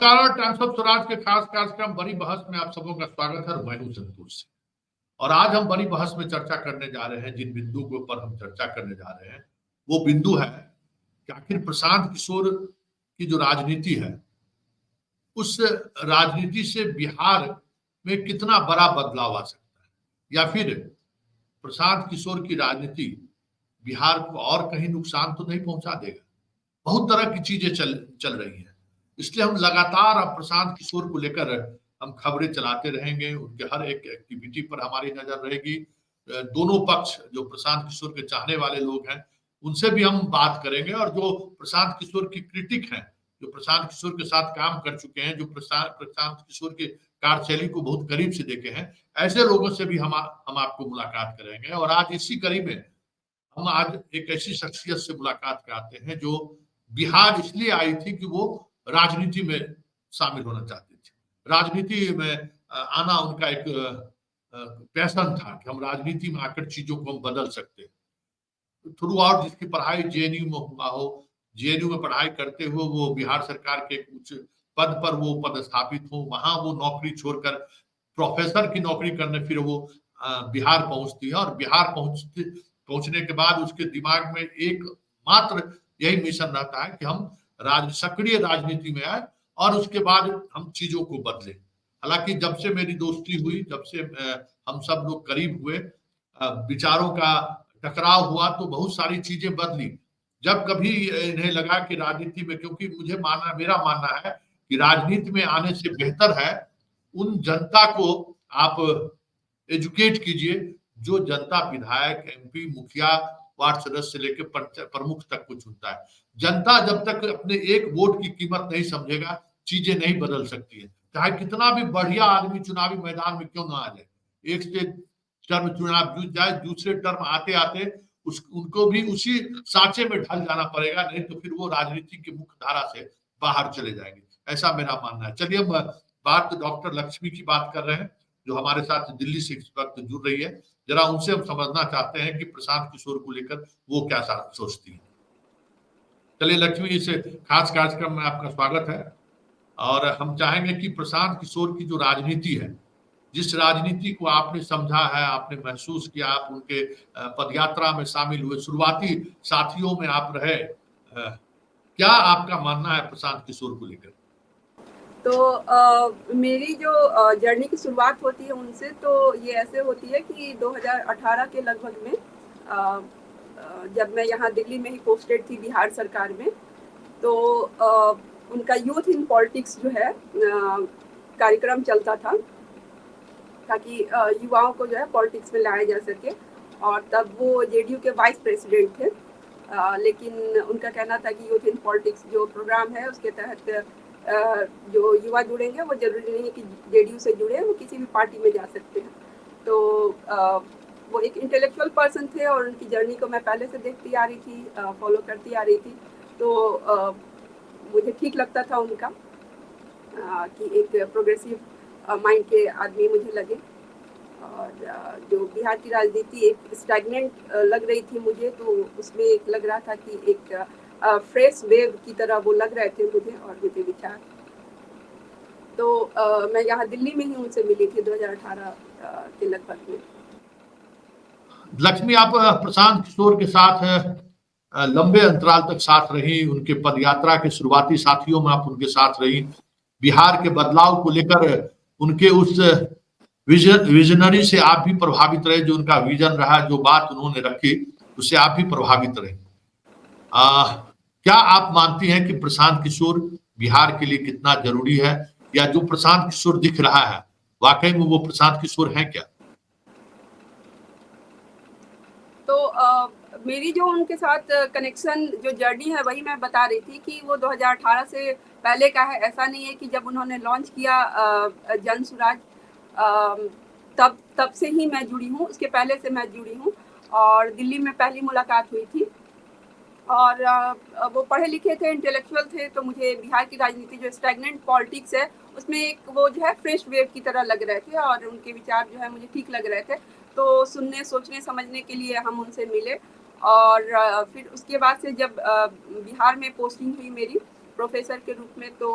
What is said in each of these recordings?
नमस्कार। Times of Swaraj के खास कार्यक्रम बड़ी बहस में आप सबों का स्वागत है। मैं हूं संतोष सिंह और आज हम बड़ी बहस में चर्चा करने जा रहे हैं। जिन बिंदु के ऊपर हम चर्चा करने जा रहे हैं वो बिंदु है कि आखिर प्रशांत किशोर की जो राजनीति है उस राजनीति से बिहार में कितना बड़ा बदलाव आ सकता है, या फिर प्रशांत किशोर की राजनीति बिहार को और कहीं नुकसान तो नहीं पहुंचा देगा। बहुत तरह की चीजें चल रही हैं, इसलिए हम लगातार अब प्रशांत किशोर को लेकर हम खबरें चलाते रहेंगे। उनके हर एक एक्टिविटी पर हमारी नजर रहेगी। दोनों पक्ष, जो प्रशांत किशोर के चाहने वाले लोग हैं उनसे भी हम बात करेंगे, और जो प्रशांत किशोर की क्रिटिक हैं, जो प्रशांत किशोर के साथ काम कर चुके हैं, जो प्रशांत किशोर के कार्यशैली को बहुत करीब से देखे हैं, ऐसे लोगों से भी हम आपको मुलाकात करेंगे। और आज इसी कड़ी में हम आज एक ऐसी शख्सियत से मुलाकात कराते हैं जो बिहार इसलिए आई थी कि वो राजनीति में शामिल होना चाहती थी। राजनीति में आना उनका एक पैशन था कि हम राजनीति में आकर चीजों को हम बदल सकते हैं। थ्रू आउट जिसकी पढ़ाई जेएनयू में हुआ हो, जेएनयू में पढ़ाई करते हुए वो बिहार सरकार के कुछ पद पर वो पदस्थापित हो, वहां वो नौकरी छोड़कर प्रोफेसर की नौकरी करने फिर वो बिहार पहुंचती है। और बिहार पहुंचने के बाद उसके दिमाग में एक मात्र यही मिशन रहता है कि हम सक्रिय राजनीति में आए और उसके बाद हम चीजों को बदले। हालांकि जब से मेरी दोस्ती हुई, जब से हम सब लोग करीब हुए, विचारों का टकराव हुआ, तो बहुत सारी चीजें बदली। जब कभी इन्हें लगा कि राजनीति में, क्योंकि मेरा मानना है कि राजनीति में आने से बेहतर है उन जनता को आप एजुकेट कीजिए जो जनता विधायक, एमपी, मुखिया, वार्ड सदस्य से लेकर प्रमुख तक को चुनता है। जनता जब तक अपने एक वोट की कीमत नहीं समझेगा, चीजें नहीं बदल सकती है। चाहे कितना भी बढ़िया आदमी चुनावी मैदान में क्यों ना आ जाए, एक से टर्म चुनाव जीत जाए, दूसरे टर्म आते आते उनको भी उसी सांचे में ढल जाना पड़ेगा, नहीं तो फिर वो राजनीति की मुख्य धारा से बाहर चले जाएंगे। ऐसा मेरा मानना है। चलिए हम बात डॉक्टर लक्ष्मी की बात कर रहे हैं, जो हमारे साथ दिल्ली से इस वक्त जुड़ रही है। जरा उनसे हम समझना चाहते हैं कि प्रशांत किशोर को लेकर वो क्या सोचती है। चलिए लक्ष्मी, इस खास कार्यक्रम में आपका स्वागत है। और हम चाहेंगे कि प्रशांत किशोर की जो राजनीति है, जिस राजनीति को आपने समझा है, आपने महसूस किया, आप उनके पदयात्रा में शामिल हुए, शुरुआती साथियों में आप रहे, क्या आपका मानना है प्रशांत किशोर को लेकर? तो मेरी जो जर्नी की शुरुआत होती है उनसे, तो ये ऐसे होती है कि 2018 के लगभग में जब मैं यहाँ दिल्ली में ही पोस्टेड थी बिहार सरकार में, तो उनका यूथ इन पॉलिटिक्स जो है कार्यक्रम चलता था, ताकि युवाओं को जो है पॉलिटिक्स में लाया जा सके। और तब वो जेडीयू के वाइस प्रेसिडेंट थे, लेकिन उनका कहना था कि यूथ इन पॉलिटिक्स जो प्रोग्राम है उसके तहत जो युवा जुड़ेंगे वो जरूरी नहीं है कि जेडीयू से जुड़े, वो किसी भी पार्टी में जा सकते हैं। तो वो एक इंटेलेक्चुअल पर्सन थे और उनकी जर्नी को मैं पहले से देखती आ रही थी, फॉलो करती आ रही थी। तो मुझे ठीक लगता था उनका कि एक प्रोग्रेसिव माइंड के आदमी मुझे लगे। और जो बिहार की राजनीति एक स्टैग्नेंट लग रही थी मुझे, तो उसमें एक लग रहा था कि एक फ्रेश वेव की तरह वो लग रहे थे मुझे और मुझे विचार। तो मैं यहाँ दिल्ली में ही उनसे मिली थी 2018 के लगभग में। लक्ष्मी, आप प्रशांत किशोर के साथ लंबे अंतराल तक साथ रही, उनके पदयात्रा के शुरुआती साथियों में आप उनके साथ रही। बिहार के बदलाव को लेकर उनके उस विजनरी से आप भी प्रभावित रहे, जो उनका विजन रहा, जो बात उन्होंने रखी, उससे आप भी प्रभावित रहे। क्या आप मानती हैं कि प्रशांत किशोर बिहार के लिए कितना जरूरी है, या जो प्रशांत किशोर दिख रहा है वाकई में वो प्रशांत किशोर है क्या? तो मेरी जो उनके साथ कनेक्शन, जो जर्नी है, वही मैं बता रही थी कि वो 2018 से पहले का है। ऐसा नहीं है कि जब उन्होंने लॉन्च किया जन स्वराज तब से ही मैं जुड़ी हूँ, उसके पहले से मैं जुड़ी हूँ। और दिल्ली में पहली मुलाकात हुई थी और वो पढ़े लिखे थे, इंटेलेक्चुअल थे, तो मुझे बिहार की राजनीति जो स्टैग्नेंट पॉलिटिक्स है उसमें एक वो जो है फ्रेश वेव की तरह लग रहे थे और उनके विचार जो है मुझे ठीक लग रहे थे। तो सुनने, सोचने, समझने के लिए हम उनसे मिले। और फिर उसके बाद से जब बिहार में पोस्टिंग हुई मेरी प्रोफेसर के रूप में, तो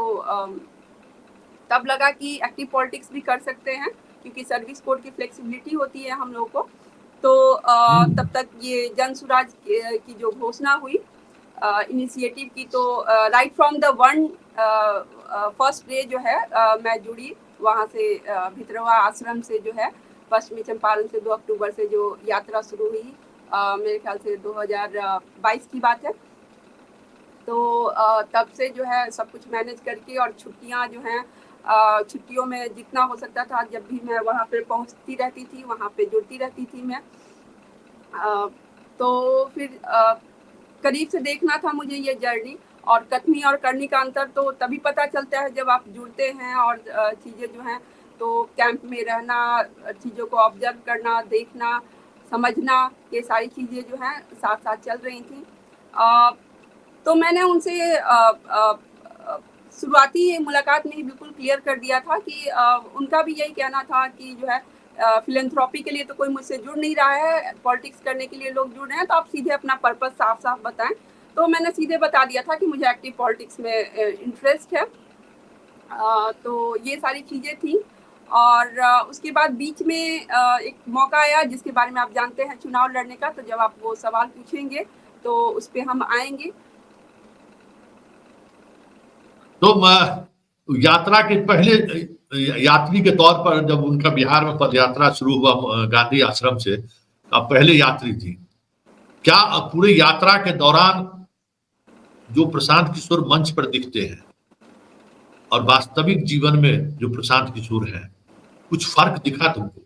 तब लगा कि एक्टिव पॉलिटिक्स भी कर सकते हैं, क्योंकि सर्विस कोड की फ्लेक्सिबिलिटी होती है हम लोग को। तो तब तक ये जन सुराज की जो घोषणा हुई इनिशिएटिव की, तो right from the one first day जो है मैं जुड़ी वहाँ से, भितरवा आश्रम से जो है पश्चिमी चंपारण से 2 अक्टूबर से जो यात्रा शुरू हुई, मेरे ख्याल से 2022 की बात है। तो तब से जो है सब कुछ मैनेज करके, और छुट्टियाँ जो हैं छुट्टियों में जितना हो सकता था, जब भी मैं वहाँ पे पहुँचती रहती थी, वहाँ पे जुड़ती रहती थी मैं। तो फिर करीब से देखना था मुझे ये जर्नी, और कथनी और करनी का अंतर तो तभी पता चलता है जब आप जुड़ते हैं, और चीज़ें जो हैं, तो कैंप में रहना, चीज़ों को ऑब्जर्व करना, देखना, समझना, ये सारी चीज़ें जो हैं साथ साथ चल रही थी। तो मैंने उनसे शुरुआती मुलाकात में ही बिल्कुल क्लियर कर दिया था कि उनका भी यही कहना था कि जो है फिलेंथ्रोपी के लिए तो कोई मुझसे जुड़ नहीं रहा है, पॉलिटिक्स करने के लिए लोग जुड़ रहे हैं, तो आप सीधे अपना पर्पस साफ साफ बताएं। तो मैंने सीधे बता दिया था कि मुझे एक्टिव पॉलिटिक्स में इंटरेस्ट है। तो ये सारी चीज़ें थी। और उसके बाद बीच में एक मौका आया जिसके बारे में आप जानते हैं, चुनाव लड़ने का। तो जब आप वो सवाल पूछेंगे तो उस पर हम आएंगे। तो यात्रा के पहले यात्री के तौर पर जब उनका बिहार में पदयात्रा शुरू हुआ गांधी आश्रम से, आप पहले यात्री थी। क्या पूरे यात्रा के दौरान जो प्रशांत किशोर मंच पर दिखते हैं और वास्तविक जीवन में जो प्रशांत किशोर हैं, कुछ फर्क दिखा तुमको?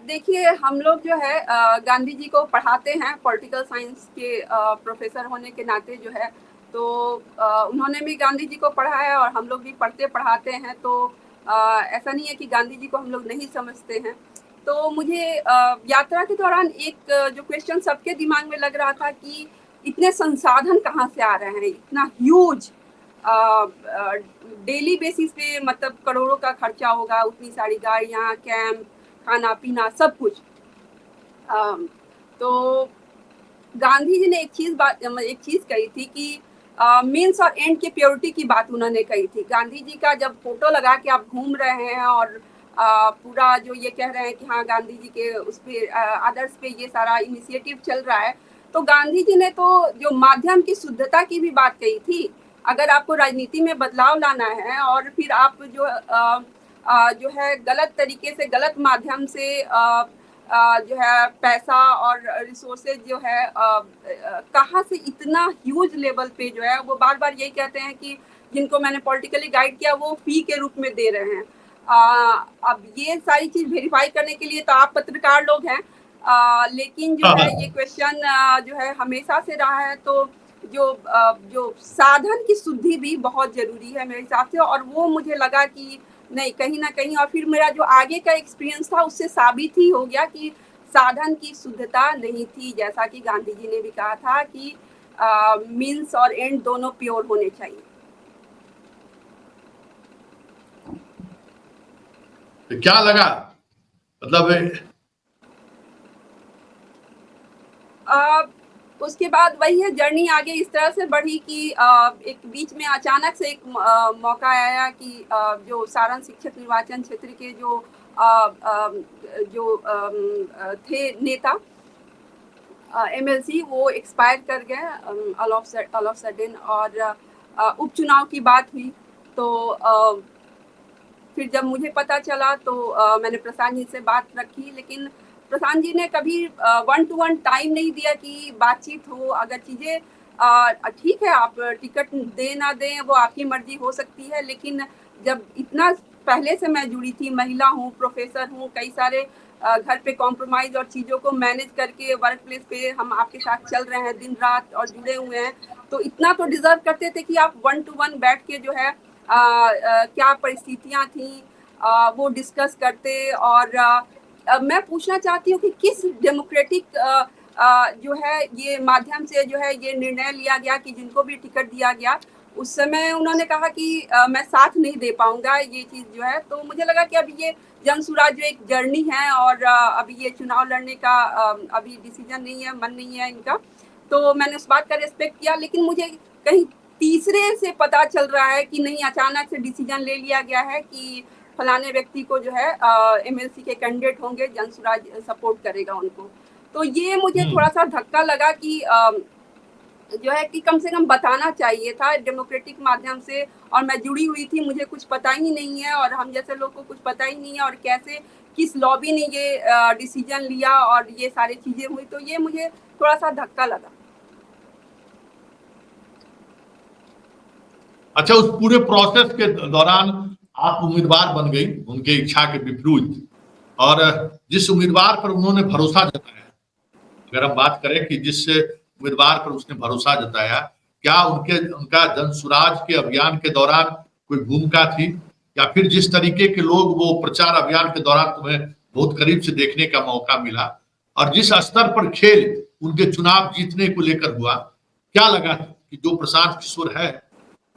देखिए, हम लोग जो है गांधी जी को पढ़ाते हैं, पॉलिटिकल साइंस के प्रोफेसर होने के नाते जो है। तो उन्होंने भी गांधी जी को पढ़ा है, और हम लोग भी पढ़ते पढ़ाते हैं। तो ऐसा नहीं है कि गांधी जी को हम लोग नहीं समझते हैं। तो मुझे यात्रा के दौरान एक जो क्वेश्चन सबके दिमाग में लग रहा था कि इतने संसाधन कहाँ से आ रहे हैं, इतना ह्यूज डेली बेसिस पे, मतलब करोड़ों का खर्चा होगा, उतनी सारी गाड़ियाँ, कैंप, खाना पीना, सब कुछ। तो गांधी जी ने एक चीज कही थी कि मीन्स और एंड के प्योरिटी की बात उन्होंने कही थी। गांधी जी का जब फोटो लगा के आप घूम रहे हैं, और पूरा जो ये कह रहे हैं कि हाँ गांधी जी के उस पे आदर्श पे ये सारा इनिशिएटिव चल रहा है, तो गांधी जी ने तो जो माध्यम की शुद्धता की भी बात कही थी। अगर आपको राजनीति में बदलाव लाना है, और फिर आप जो है गलत तरीके से, गलत माध्यम से जो है पैसा और रिसोर्सेज जो है कहाँ से इतना ह्यूज लेवल पे जो है, वो बार बार यही कहते हैं कि जिनको मैंने पॉलिटिकली गाइड किया वो फी के रूप में दे रहे हैं। अब ये सारी चीज वेरीफाई करने के लिए तो आप पत्रकार लोग हैं, लेकिन जो है ये क्वेश्चन जो है हमेशा से रहा है। तो जो साधन की शुद्धि भी बहुत जरूरी है मेरे हिसाब से, और वो मुझे लगा कि नहीं, कहीं ना कहीं। और फिर मेरा जो आगे का एक्सपीरियंस था उससे साबित ही हो गया कि साधन की शुद्धता नहीं थी, जैसा कि गांधी जी ने भी कहा था कि मीन्स और एंड दोनों प्योर होने चाहिए। तो क्या लगा, मतलब उसके बाद वही है, जर्नी आगे इस तरह से बढ़ी कि एक बीच में अचानक से एक मौका आया कि जो सारण शिक्षक निर्वाचन क्षेत्र के जो थे नेता एमएलसी, वो एक्सपायर कर गए ऑल ऑफ सडन। और उपचुनाव की बात हुई। तो फिर जब मुझे पता चला तो मैंने प्रशांत जी से बात रखी, लेकिन प्रशांत जी ने कभी 1-to-1 टाइम नहीं दिया कि बातचीत हो। अगर चीज़ें ठीक है, आप टिकट दें ना दें वो आपकी मर्जी हो सकती है, लेकिन जब इतना पहले से मैं जुड़ी थी, महिला हूँ, प्रोफेसर हूँ, कई सारे घर पे कॉम्प्रोमाइज़ और चीज़ों को मैनेज करके वर्क प्लेस पे हम आपके साथ चल रहे हैं दिन रात और जुड़े हुए हैं, तो इतना तो डिज़र्व करते थे कि आप 1-to-1 बैठ के जो है क्या परिस्थितियाँ थी वो डिस्कस करते। और मैं पूछना चाहती हूँ कि किस डेमोक्रेटिक जो है ये माध्यम से जो है ये निर्णय लिया गया कि जिनको भी टिकट दिया गया, उस समय उन्होंने कहा कि मैं साथ नहीं दे पाऊंगा, ये चीज़ जो है। तो मुझे लगा कि अभी ये जन सुराज जो एक जर्नी है, और अभी ये चुनाव लड़ने का अभी डिसीजन नहीं है, मन नहीं है इनका। तो मैंने उस बात का रेस्पेक्ट किया, लेकिन मुझे कहीं तीसरे से पता चल रहा है कि नहीं, अचानक से डिसीजन ले लिया गया है कि फलाने व्यक्ति को जो है एमएलसी के कैंडिडेट होंगे, जनसुराज सपोर्ट करेगा उनको। तो ये मुझे थोड़ा सा धक्का लगा कि जो है कि कम से कम बताना चाहिए था डेमोक्रेटिक माध्यम से, और मैं जुड़ी हुई थी, मुझे कुछ पता ही नहीं है और हम जैसे लोग को कुछ पता ही नहीं है, और कैसे किस लॉबी ने ये डिसीजन लिया और ये सारी चीजें हुई, तो ये मुझे थोड़ा सा धक्का लगा। अच्छा, उस पूरे प्रोसेस के दौरान आप उम्मीदवार बन गई उनके इच्छा के विपरीत, और जिस उम्मीदवार पर उन्होंने भरोसा जताया, अगर हम बात करें कि जिस उम्मीदवार पर उसने भरोसा जताया, क्या उनका जनसुराज के अभियान के दौरान कोई भूमिका थी, या फिर जिस तरीके के लोग वो प्रचार अभियान के दौरान तुम्हें बहुत करीब से देखने का मौका मिला, और जिस स्तर पर खेल उनके चुनाव जीतने को लेकर हुआ, क्या लगा कि जो प्रशांत किशोर है,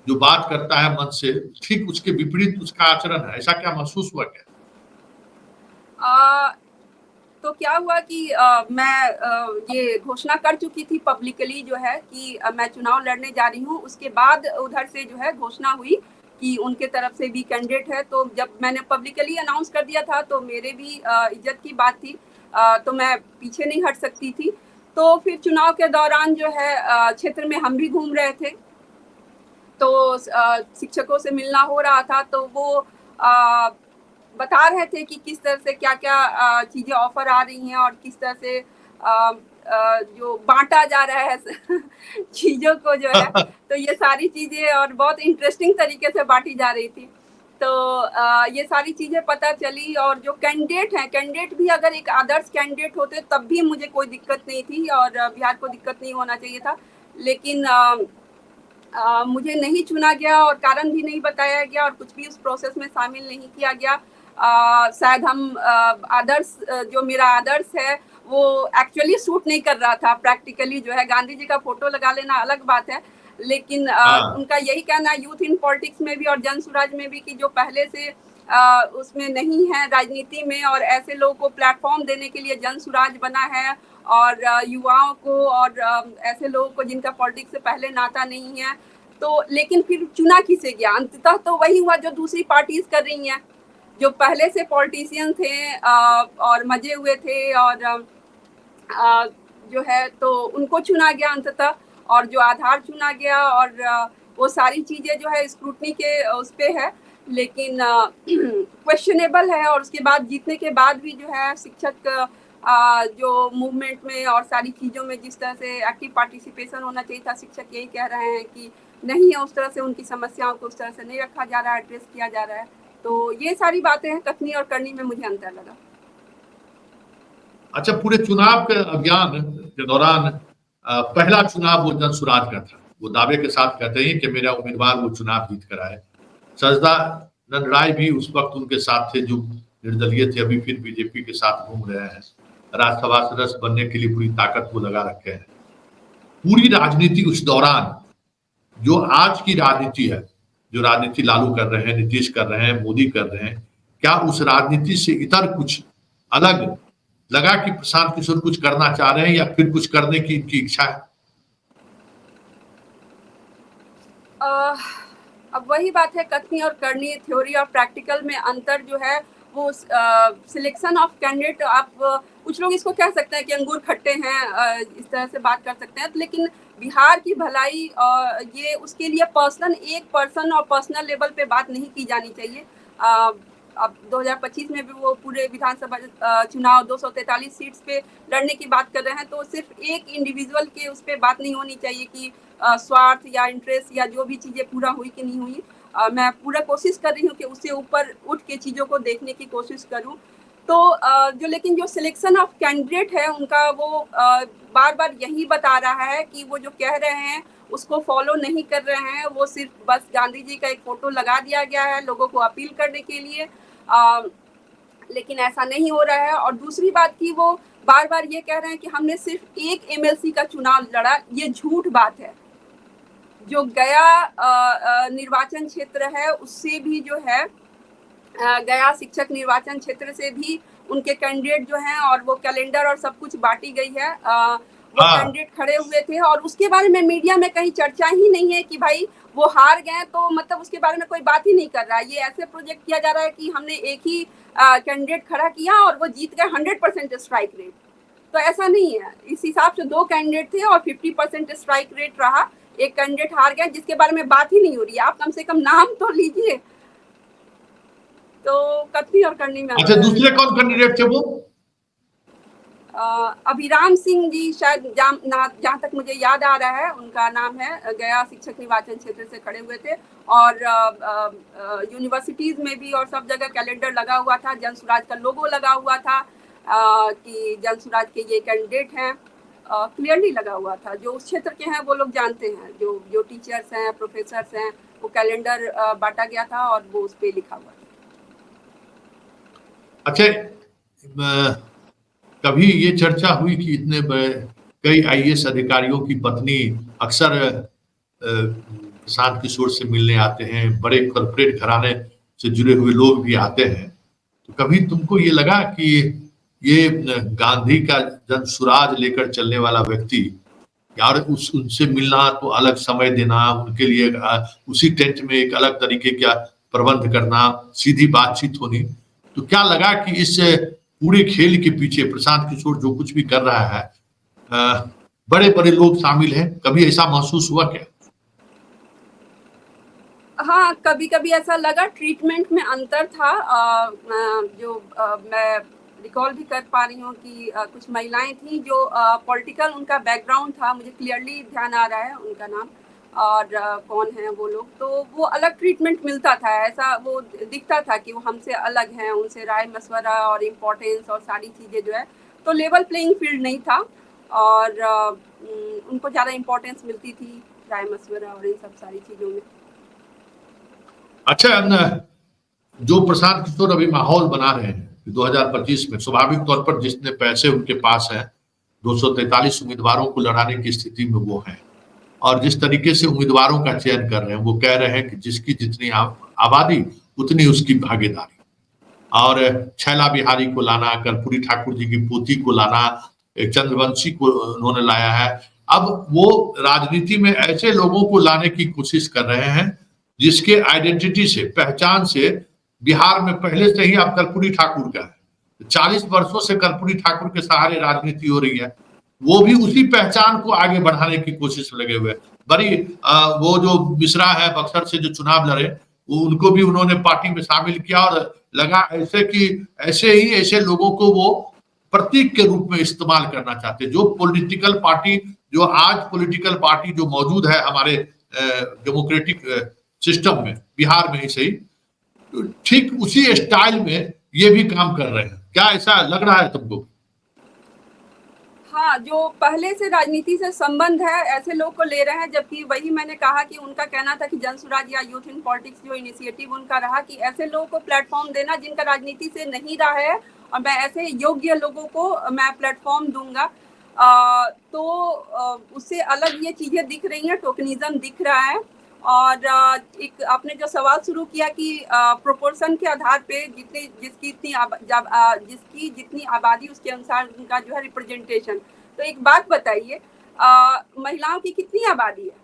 जो बात करता है मन से, ठीक उसके विपरीत उसका आचरण है? ऐसा क्या महसूस हुआ क्या? तो क्या हुआ कि मैं ये घोषणा कर चुकी थी पब्लिकली जो है कि मैं चुनाव लड़ने जा रही हूँ। उसके बाद उधर से जो है घोषणा हुई कि उनके तरफ से भी कैंडिडेट है। तो जब मैंने पब्लिकली अनाउंस कर दिया था तो मेरे भी इज्जत की बात थी, तो मैं पीछे नहीं हट सकती थी। तो फिर चुनाव के दौरान जो है क्षेत्र में हम भी घूम रहे थे, तो शिक्षकों से मिलना हो रहा था, तो वो बता रहे थे कि किस तरह से क्या क्या चीज़ें ऑफर आ रही हैं और किस तरह से जो बांटा जा रहा है चीज़ों को जो है, तो ये सारी चीज़ें और बहुत इंटरेस्टिंग तरीके से बांटी जा रही थी। तो ये सारी चीज़ें पता चली, और जो कैंडिडेट हैं, कैंडिडेट भी अगर एक आदर्श कैंडिडेट होते तब भी मुझे कोई दिक्कत नहीं थी और बिहार को दिक्कत नहीं होना चाहिए था, लेकिन मुझे नहीं चुना गया और कारण भी नहीं बताया गया और कुछ भी उस प्रोसेस में शामिल नहीं किया गया। शायद हम आदर्श जो मेरा आदर्श है वो एक्चुअली सूट नहीं कर रहा था प्रैक्टिकली। जो है गांधी जी का फोटो लगा लेना अलग बात है, लेकिन उनका यही कहना यूथ इन पॉलिटिक्स में भी और जनसुराज में भी कि जो पहले से उसमें नहीं है राजनीति में, और ऐसे लोगों को प्लेटफॉर्म देने के लिए जनसुराज बना है, और युवाओं को और ऐसे लोगों को जिनका पॉलिटिक्स से पहले नाता नहीं है। तो लेकिन फिर चुना किसे गया? अंततः तो वही हुआ जो दूसरी पार्टीज कर रही हैं, जो पहले से पॉलिटिशियन थे और मजे हुए थे, और जो है तो उनको चुना गया अंततः, और जो आधार चुना गया, और वो सारी चीज़ें जो है स्क्रूटनी के उस पे है, लेकिन क्वेश्चनेबल है। और उसके बाद जीतने के बाद भी जो है शिक्षक जो मूवमेंट में और सारी चीज़ों में जिस तरह से एक्टिव पार्टिसिपेशन होना चाहिए था, शिक्षक यही कह रहे हैं कि नहीं है, उस तरह से उनकी समस्याओं को उस तरह से नहीं रखा जा रहा है, एड्रेस किया जा रहा है। तो ये सारी बातें हैं, कथनी और करनी में मुझे अंतर लगा। अच्छा, पूरे चुनाव के अभियान के दौरान पहला चुनाव वो जनसुराज का था। वो दावे के साथ कहते हैं कि मेरा उम्मीदवार वो चुनाव जीत कर आए। सजदानंद राय भी उस वक्त उनके साथ थे, जो निर्दलीय थे, अभी फिर बीजेपी के साथ घूम रहे हैं। राज्यसभा सदस्य बनने के लिए पूरी ताकत को लगा रखे हैं। पूरी राजनीति उस दौरान, जो आज की राजनीति है, जो राजनीति लालू कर रहे हैं, नीतीश कर रहे हैं, मोदी कर रहे हैं, क्या उस राजनीति से इतर कुछ अलग लगा कि प्रशांत किशोर कुछ करना चाह रहे हैं, या फिर कुछ करने की इनकी इच्छा है? अब वही बात है, कथनी और करनी, थ्योरी और प्रैक्टिकल में अंतर जो है वो सिलेक्शन ऑफ कैंडिडेट। आप कुछ लोग इसको कह सकते हैं कि अंगूर खट्टे हैं, इस तरह से बात कर सकते हैं, लेकिन बिहार की भलाई ये उसके लिए एक पर्सन और पर्सनल लेवल पे बात नहीं की जानी चाहिए। अब 2025 में भी वो पूरे विधानसभा चुनाव 243 सीट्स पे लड़ने की बात कर रहे हैं, तो सिर्फ एक इंडिविजुअल के उस पर बात नहीं होनी चाहिए कि स्वार्थ या इंटरेस्ट या जो भी चीज़ें पूरा हुई कि नहीं हुई। मैं पूरा कोशिश कर रही हूँ कि उससे ऊपर उठ के चीज़ों को देखने की कोशिश करूँ। तो लेकिन जो सिलेक्शन ऑफ कैंडिडेट है उनका, वो बार बार यही बता रहा है कि वो जो कह रहे हैं उसको फॉलो नहीं कर रहे हैं। वो सिर्फ बस गांधी जी का एक फोटो लगा दिया गया है लोगों को अपील करने के लिए, लेकिन ऐसा नहीं हो रहा है। और दूसरी बात की वो बार बार ये कह रहे हैं कि हमने सिर्फ एक एमएलसी का चुनाव लड़ा। ये झूठ बात है। जो गया निर्वाचन क्षेत्र है उससे भी जो है गया शिक्षक निर्वाचन क्षेत्र से भी उनके कैंडिडेट जो हैं और वो कैलेंडर और सब कुछ बांटी गई है। वो हाँ। कैंडिडेट खड़े हुए थे और उसके बारे में मीडिया में कहीं चर्चा ही नहीं है कि भाई वो हार गए, तो मतलब उसके बारे में कोई बात ही नहीं कर रहा है। ये ऐसे प्रोजेक्ट किया जा रहा है कि हमने एक ही कैंडिडेट खड़ा किया और वो जीत गए 100% स्ट्राइक रेट। तो ऐसा नहीं है। इस हिसाब से 2 कैंडिडेट थे और 50% स्ट्राइक रेट रहा। एक कैंडिडेट हार गया जिसके बारे में बात ही नहीं हो रही है। आप कम से कम नाम तो लीजिए। तो कथनी और करनी में अच्छा, दूसरे कौन कैंडिडेट थे वो? अभिराम सिंह जी शायद, जहाँ तक मुझे याद आ रहा है उनका नाम है, गया शिक्षक निर्वाचन क्षेत्र से खड़े हुए थे। और यूनिवर्सिटीज में भी और सब जगह कैलेंडर लगा हुआ था, जनसुराज का लोगो लगा हुआ था कि जनसुराज के ये कैंडिडेट हैं। क्लियरली लगा हुआ था। जो उस क्षेत्र के हैं वो लोग जानते हैं, जो टीचर्स हैं, प्रोफेसर्स हैं, वो कैलेंडर बांटा गया था और वो उस पर लिखा हुआ था। अच्छा, कभी ये चर्चा हुई कि इतने कई आईएएस अधिकारियों की पत्नी अक्सर प्रशांत किशोर से मिलने आते हैं, बड़े कॉर्पोरेट घराने से जुड़े हुए लोग भी आते हैं, तो कभी तुमको ये लगा कि ये गांधी का जनसुराज लेकर चलने वाला व्यक्ति, यार उनसे मिलना तो अलग समय देना, उनके लिए उसी टेंट में एक अलग तरीके का प्रबंध करना, सीधी बातचीत होनी, तो क्या लगा कि इस पूरे खेल के पीछे प्रशांत किशोर जो कुछ भी कर रहा है, बड़े बड़े लोग शामिल हैं? कभी ऐसा महसूस हुआ क्या? हाँ, कभी कभी ऐसा लगा। ट्रीटमेंट में अंतर था। मैं रिकॉल भी कर पा रही हूँ कि कुछ महिलाएं थी जो पॉलिटिकल उनका बैकग्राउंड था, मुझे क्लियरली ध्यान आ रहा है उनका नाम और कौन है वो लोग, तो वो अलग ट्रीटमेंट मिलता था। ऐसा वो दिखता था कि वो हमसे अलग हैं, उनसे राय मशवरा और इम्पोर्टेंस और सारी चीज़ें जो है, तो लेवल प्लेइंग फील्ड नहीं था और उनको ज़्यादा इम्पोर्टेंस मिलती थी राय मशवरा और इन सब सारी चीज़ों में। अच्छा, जो प्रशांत किशोर अभी माहौल बना रहे हैं 2025 में, स्वाभाविक तौर पर जितने पैसे उनके पास है, 243 उम्मीदवारों को लड़ाने की स्थिति में वो है, और जिस तरीके से उम्मीदवारों का चयन कर रहे हैं, वो कह रहे हैं कि जिसकी जितनी आबादी उतनी उसकी भागीदारी, और छैला बिहारी को लाना, कर्पूरी ठाकुर जी की पोती को लाना, एक चंद्रवंशी को उन्होंने लाया है। अब वो राजनीति में ऐसे लोगों को लाने की कोशिश कर रहे हैं जिसके आइडेंटिटी से, पहचान से, बिहार में पहले से ही अब कर्पूरी ठाकुर का है। 40 वर्षों से कर्पूरी ठाकुर के सहारे राजनीति हो रही है, वो भी उसी पहचान को आगे बढ़ाने की कोशिश में लगे हुए हैं। बड़ी वो जो मिश्रा है बक्सर से जो चुनाव लड़े, वो उनको भी उन्होंने पार्टी में शामिल किया और लगा ऐसे कि ऐसे लोगों को वो प्रतीक के रूप में इस्तेमाल करना चाहते हैं। जो पॉलिटिकल पार्टी, जो आज पॉलिटिकल पार्टी जो मौजूद है हमारे डेमोक्रेटिक सिस्टम में, बिहार में ही सही, तो ठीक उसी स्टाइल में ये भी काम कर रहे हैं। क्या ऐसा लग रहा है तुमको? हाँ, जो पहले से राजनीति से संबंध है ऐसे लोग को ले रहे हैं, जबकि वही मैंने कहा कि उनका कहना था कि जनसुराज या यूथ इन पॉलिटिक्स जो इनिशिएटिव उनका रहा कि ऐसे लोगों को प्लेटफॉर्म देना जिनका राजनीति से नहीं रहा है, और मैं ऐसे योग्य लोगों को मैं प्लेटफॉर्म दूंगा। तो उससे अलग ये चीजें दिख रही हैं, टोकनिज्म दिख रहा है। और एक आपने जो सवाल शुरू किया कि प्रोपोर्शन के आधार पे जिसकी जितनी आबादी उसके अनुसार उनका जो है रिप्रेजेंटेशन। तो एक बात बताइए, महिलाओं की कितनी आबादी है?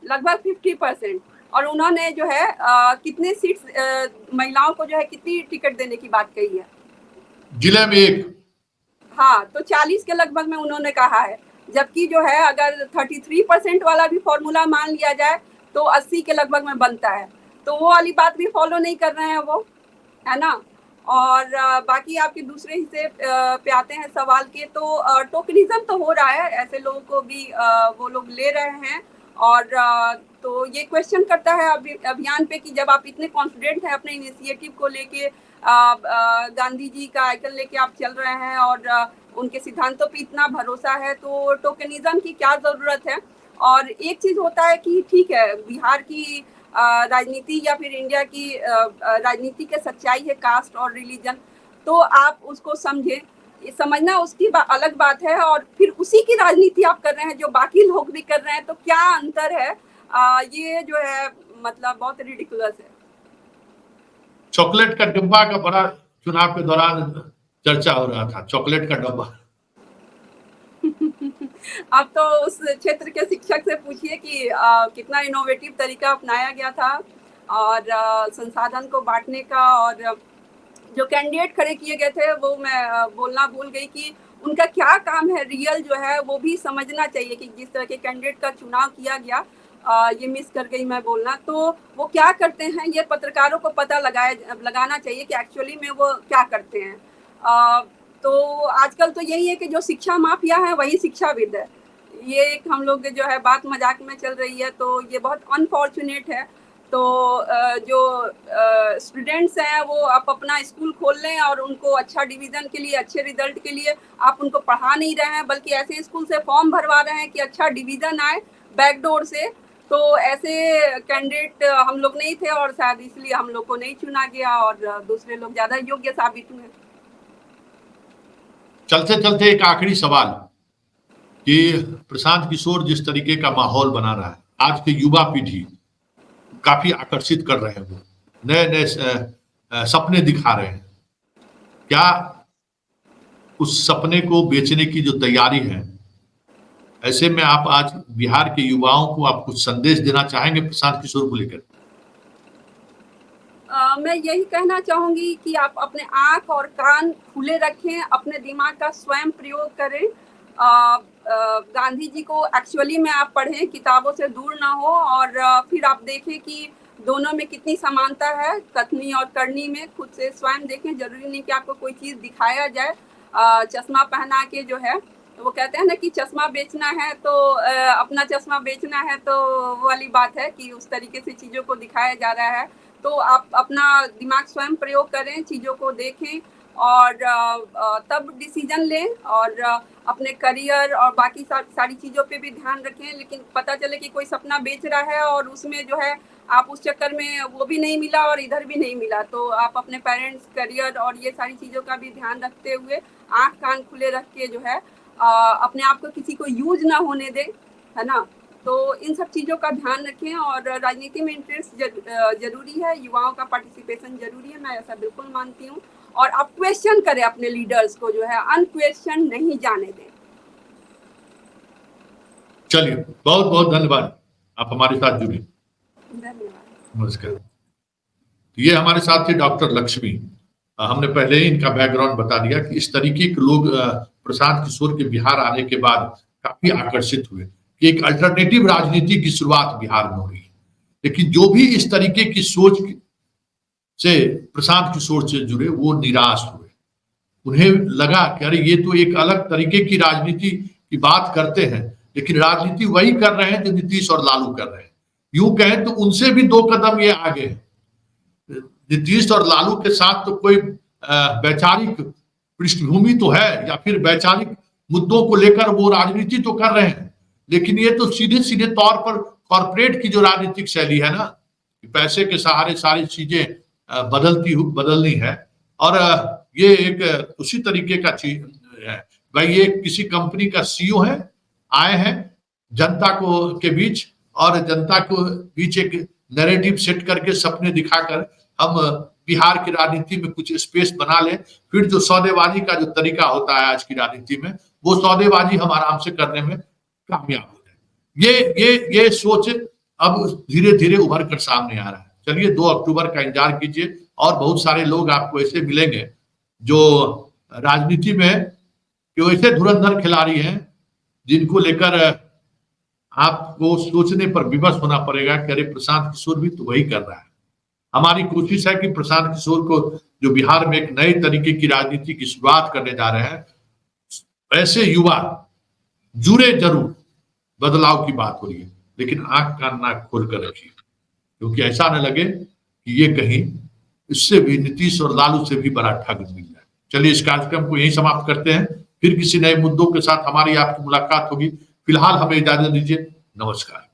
लगभग 50%। और उन्होंने जो है कितने सीट्स महिलाओं को जो है कितनी टिकट देने की बात कही है? जिले में 1। हाँ, तो 40 के लगभग में उन्होंने कहा है, जबकि जो है अगर 33% वाला भी फॉर्मूला मान लिया जाए तो 80 के लगभग में बनता है। तो वो वाली बात भी फॉलो नहीं कर रहे हैं वो, है ना। और बाकी आपके दूसरे हिस्से पे आते हैं सवाल के, तो टोकनिज्म तो हो रहा है, ऐसे लोगों को भी वो लोग ले रहे हैं। और तो ये क्वेश्चन करता है अभियान पे कि जब आप इतने कॉन्फिडेंट हैं अपने इनिशिएटिव को लेके, गांधी जी का आइकन लेके आप चल रहे हैं और उनके सिद्धांतों पे इतना भरोसा है, तो टोकनिज्म की क्या जरूरत है। और एक चीज होता है कि ठीक है, बिहार की राजनीति या फिर इंडिया की राजनीति के सच्चाई है कास्ट और रिलीजन, तो आप उसको समझे, समझना उसकी अलग बात है। और फिर उसी की राजनीति आप कर रहे हैं जो बाकी लोग भी कर रहे हैं, तो क्या अंतर है? ये जो है मतलब बहुत रिडिकुलस है। चॉकलेट का डिब्बा का बड़ा चुनाव के दौरान चर्चा हो रहा था, चॉकलेट का डब्बा। आप तो उस क्षेत्र के शिक्षक से पूछिए कि कितना इनोवेटिव तरीका अपनाया गया था और संसाधन को बांटने का, और जो कैंडिडेट खड़े किए गए थे वो मैं बोलना भूल गई कि उनका क्या काम है रियल जो है, वो भी समझना चाहिए कि जिस तरह के कैंडिडेट का चुनाव किया गया, ये मिस कर गई मैं बोलना, तो वो क्या करते हैं ये पत्रकारों को पता लगाना चाहिए कि एक्चुअली में वो क्या करते हैं। तो आजकल तो यही है कि जो शिक्षा माफिया है वही शिक्षाविद है, ये एक हम लोग जो है बात मजाक में चल रही है, तो ये बहुत अनफॉर्चुनेट है। तो जो स्टूडेंट्स हैं वो आप अपना स्कूल खोल लें और उनको अच्छा डिवीज़न के लिए, अच्छे रिजल्ट के लिए आप उनको पढ़ा नहीं रहे हैं, बल्कि ऐसे स्कूल से फॉर्म भरवा रहे हैं कि अच्छा डिवीज़न आए बैकडोर से। तो ऐसे कैंडिडेट हम लोग नहीं थे और शायद इसलिए हम लोग को नहीं चुना गया और दूसरे लोग ज़्यादा योग्य साबित हुए। चलते चलते एक आखिरी सवाल कि प्रशांत किशोर जिस तरीके का माहौल बना रहा है, आज की युवा पीढ़ी काफी आकर्षित कर रहे हैं, वो नए नए सपने दिखा रहे हैं, क्या उस सपने को बेचने की जो तैयारी है, ऐसे में आप आज बिहार के युवाओं को आप कुछ संदेश देना चाहेंगे प्रशांत किशोर को लेकर? मैं यही कहना चाहूंगी कि आप अपने आंख और कान खुले रखें, अपने दिमाग का स्वयं प्रयोग करें। गांधी जी को एक्चुअली में आप पढ़ें, किताबों से दूर ना हो, और फिर आप देखें कि दोनों में कितनी समानता है, कथनी और करनी में। खुद से स्वयं देखें, जरूरी नहीं कि आपको कोई चीज़ दिखाया जाए। चश्मा पहना के जो है, वो कहते हैं ना कि चश्मा बेचना है तो अपना चश्मा बेचना है, तो वो वाली बात है कि उस तरीके से चीज़ों को दिखाया जा रहा है। तो आप अपना दिमाग स्वयं प्रयोग करें, चीज़ों को देखें और तब डिसीजन लें, और अपने करियर और बाकी सारी चीज़ों पे भी ध्यान रखें। लेकिन पता चले कि कोई सपना बेच रहा है और उसमें जो है आप उस चक्कर में वो भी नहीं मिला और इधर भी नहीं मिला, तो आप अपने पेरेंट्स, करियर और ये सारी चीज़ों का भी ध्यान रखते हुए आँख कान खुले रख के जो है अपने आप को किसी को यूज ना होने दें, है ना। तो इन सब चीज़ों का ध्यान रखें, और राजनीति में इंटरेस्ट जरूरी है, युवाओं का पार्टिसिपेशन जरूरी है, मैं ऐसा बिल्कुल मानती हूँ। और आप क्वेश्चन करें अपने लीडर्स को, जो है अनक्वेश्चन नहीं जाने दें। चलिए, बहुत बहुत धन्यवाद, आप हमारे साथ जुड़े। धन्यवाद, नमस्कार। ये हमारे साथ थे डॉक्टर लक्ष्मी। हमने पहले ही इनका बैकग्राउंड बता दिया कि इस तरीके के लोग प्रशांत किशोर के बिहार आने के बाद काफी आकर्षित हुए कि एक अल्टरनेटिव राजनीति की शुरुआत बिहार में हो रही है। लेकिन जो भी इस तरीके की सोच से प्रशांत किशोर से जुड़े, वो निराश हुए। उन्हें लगा कि अरे ये तो एक अलग तरीके की राजनीति की बात करते हैं, लेकिन राजनीति वही कर रहे हैं जो नीतीश और लालू कर रहे हैं। यूं कहें तो उनसे भी 2 कदम ये आगे है। नीतीश और लालू के साथ तो कोई वैचारिक पृष्ठभूमि तो है, या फिर वैचारिक मुद्दों को लेकर वो राजनीति तो कर रहे हैं, लेकिन ये तो सीधे सीधे तौर पर कॉर्पोरेट की जो राजनीतिक शैली है ना, पैसे के सहारे सारी चीजें बदलनी है, और ये एक उसी तरीके का चीज है। भाई ये किसी कंपनी का सीईओ है, आए हैं जनता को के बीच, और जनता को बीच एक नैरेटिव सेट करके सपने दिखाकर हम बिहार की राजनीति में कुछ स्पेस बना लें, फिर जो सौदेबाजी का जो तरीका होता है आज की राजनीति में, वो सौदेबाजी हम आराम से करने में कामयाब हो जाए। ये सोच अब धीरे धीरे उभर कर सामने आ रहा है। चलिए 2 अक्टूबर का इंतजार कीजिए, और बहुत सारे लोग आपको ऐसे मिलेंगे जो राजनीति में ऐसे धुरंधर खिलाड़ी हैं जिनको लेकर आपको सोचने पर विवश होना पड़ेगा कि अरे प्रशांत किशोर भी तो वही कर रहा है। हमारी कोशिश है कि प्रशांत किशोर को, जो बिहार में एक नए तरीके की राजनीति की शुरुआत करने जा रहे हैं, ऐसे युवा जुड़े जरूर, बदलाव की बात हो रही है, लेकिन आंख कान नाक खोल कर रखिए, क्योंकि ऐसा न लगे कि ये कहीं इससे भी, नीतीश और लालू से भी बड़ा ठग मिल जाए। चलिए इस कार्यक्रम को यहीं समाप्त करते हैं, फिर किसी नए मुद्दों के साथ हमारी आपकी मुलाकात होगी। फिलहाल हमें इजाजत दीजिए, नमस्कार।